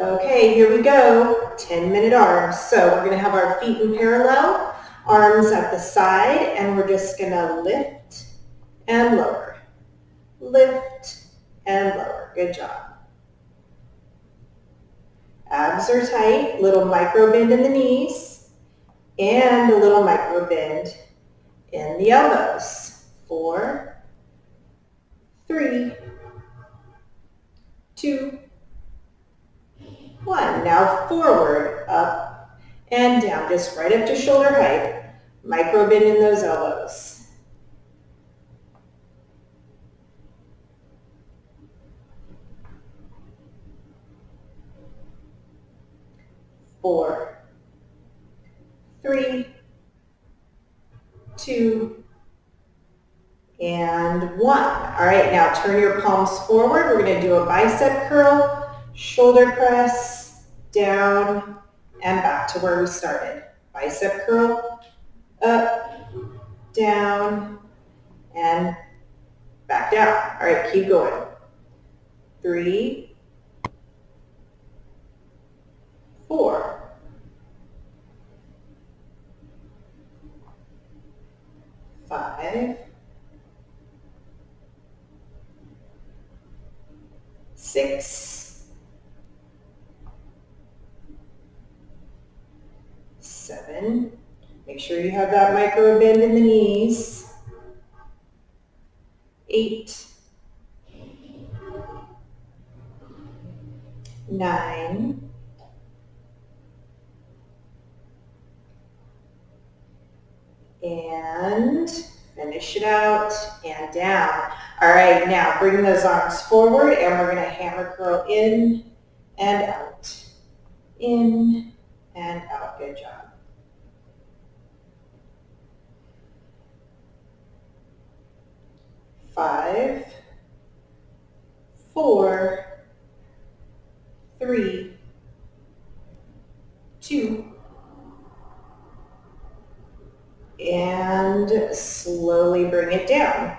Okay, here we go, 10-minute arms. So we're gonna have our feet in parallel, arms at the side, and we're just gonna lift and lower. Lift and lower, good job. Abs are tight, little micro bend in the knees, and a little micro bend in the elbows. 4, 3, 2, 1. Now forward, up and down, just right up to shoulder height. Micro bend in those elbows. 4, 3, 2, and 1. All right, now turn your palms forward. We're going to do a bicep curl, shoulder press, down, and back to where we started. Bicep curl, up, down, and back down. All right, keep going. 3, 4, 5, 6, 7. Make sure you have that micro bend in the knees. 8, 9, and finish it out and down. All right, now bring those arms forward and we're going to hammer curl in and out. In and out. Good job. 5, 4, 3, 2, and slowly bring it down.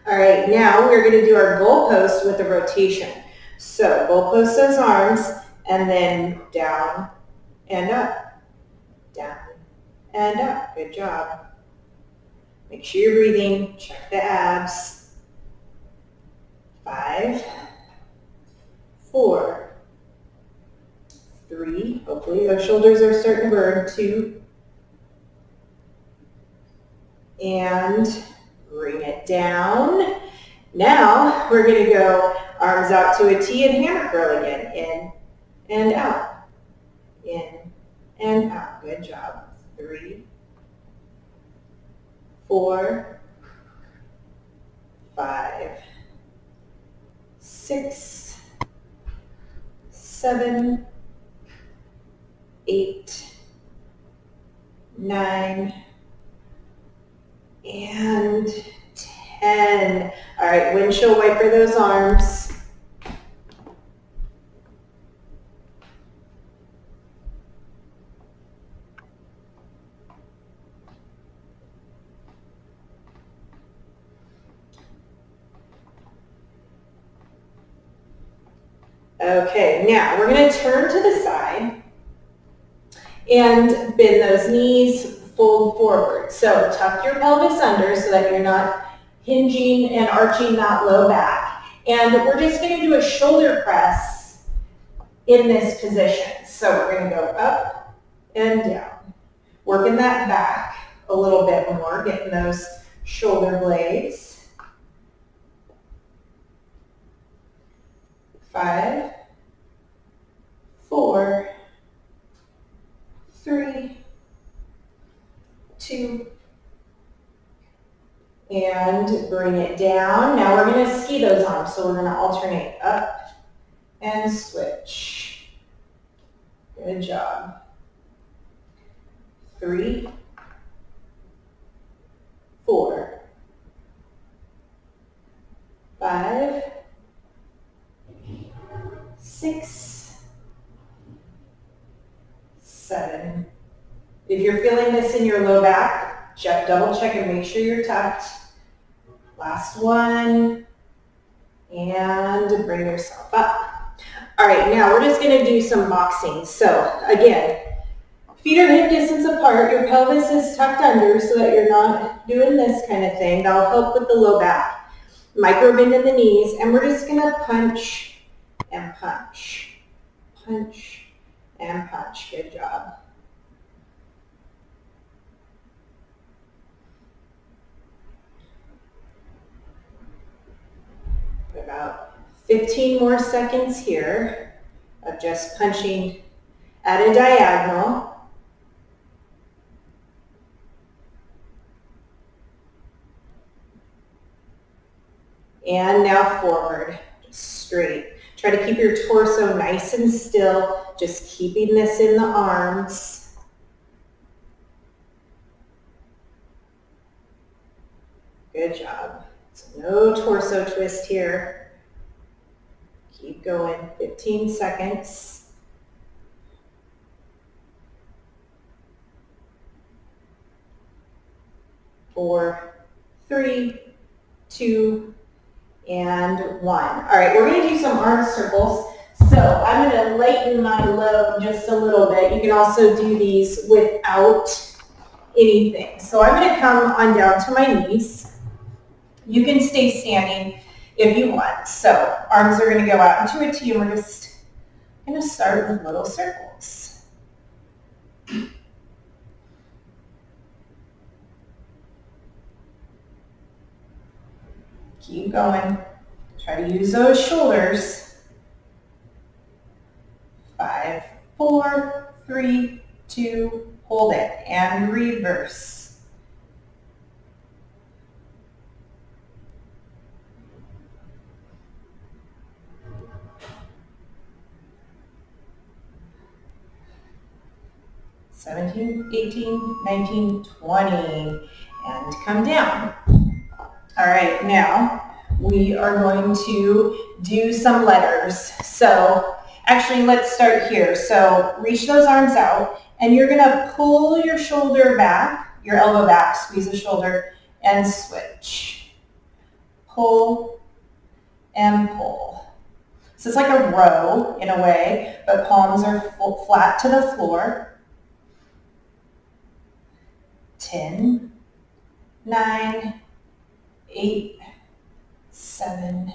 All right, now we're going to do our goal post with a rotation. So goal post those arms and then down and up, down and up. Good job. Make sure you're breathing. Check the abs. 5, 4, 3. Hopefully those shoulders are starting to burn. 2. And bring it down. Now we're going to go arms out to a T and hammer curl again. In and out. In and out. Good job. 3, 4, 5, 6, 7, 8, 9, and 10. All right, windshield wiper those arms. Okay, now we're going to turn to the side and bend those knees, fold forward. So tuck your pelvis under so that you're not hinging and arching that low back. And we're just going to do a shoulder press in this position. So we're going to go up and down. Working that back a little bit more, getting those shoulder blades. 5, 4, 3, 2, and bring it down. Now we're going to ski those arms, so we're going to alternate up and switch. Good job. 3, 4, 5, 6, 7. If you're feeling this in your low back, double check and make sure you're tucked. Last one. And bring yourself up. All right, now we're just gonna do some boxing. So again, feet are hip distance apart, your pelvis is tucked under so that you're not doing this kind of thing. That'll help with the low back. Micro bend in the knees, and we're just gonna punch and punch. Punch and punch, good job. About 15 more seconds here of just punching at a diagonal. And now forward, just straight. Try to keep your torso nice and still, just keeping this in the arms. Good job. So no torso twist here. Keep going, 15 seconds. 4, 3, 2, and 1. All right, we're going to do some arm circles. So I'm going to lighten my load just a little bit. You can also do these without anything. So I'm going to come on down to my knees. You can stay standing if you want. So arms are going to go out into a T, and we're just going to start with little circles. Keep going. Try to use those shoulders. 5, 4, 3, 2, hold it, and reverse. $17, $18, $19, $20, and come down. All right, now we are going to do some letters. So actually, let's start here. So reach those arms out, and you're going to pull your shoulder back, your elbow back, squeeze the shoulder, and switch. Pull and pull. So it's like a row in a way, but palms are flat to the floor. 10, 9, 8, 7,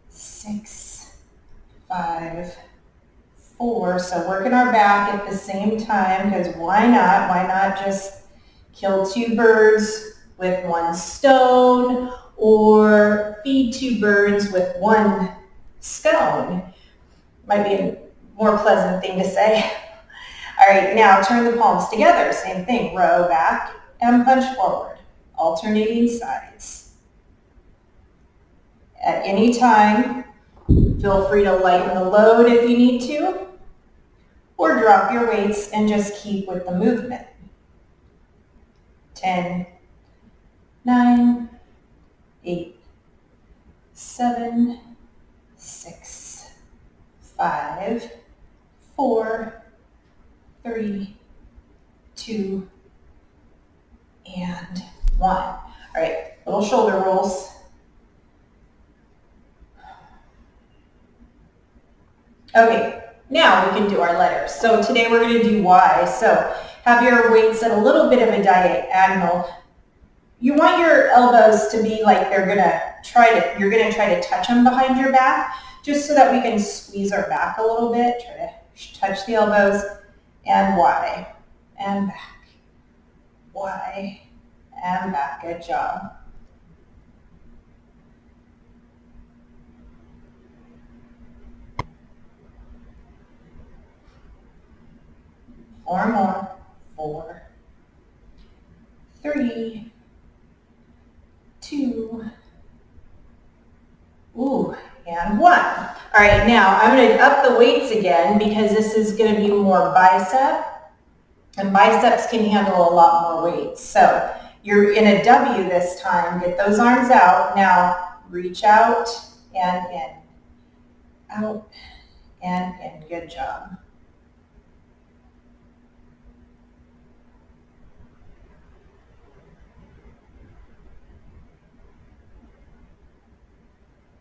6, 5, 4. So working our back at the same time, because why not? Why not just kill 2 birds with 1 stone, or feed 2 birds with 1 stone? Might be a more pleasant thing to say. All right, now turn the palms together. Same thing, row back and punch forward, alternating sides. At any time, feel free to lighten the load if you need to, or drop your weights and just keep with the movement. 10, 9, 8, 7, 6, 5, 4, 3, 2, and 1. All right, little shoulder rolls. Okay, now we can do our letters. So today we're going to do Y. So have your weights at a little bit of a diagonal. You want your elbows to be like you're going to try to touch them behind your back, just so that we can squeeze our back a little bit. Try to touch the elbows, and Y, and back. Y, and back. Good job. Four more. 4, 3, 2, and 1. All right, now I'm going to up the weights again because this is going to be more bicep, and biceps can handle a lot more weight. So you're in a W this time. Get those arms out. Now reach out and in. Out and in. Good job.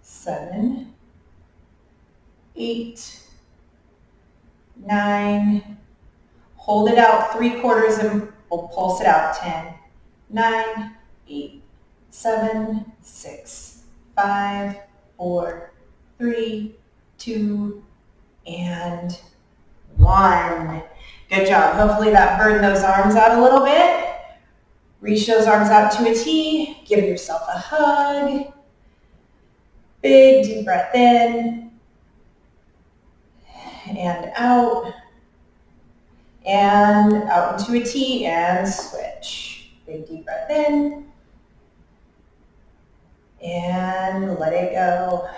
Seven, 8, 9, hold it out 3/4 and we'll pulse it out. 10, 9, 8, 7, 6, 5, 4, 3, 2, and 1. Good job. Hopefully that burned those arms out a little bit. Reach those arms out to a T. Give yourself a hug. Big deep breath in and out into a T and switch. Big deep breath in and let it go.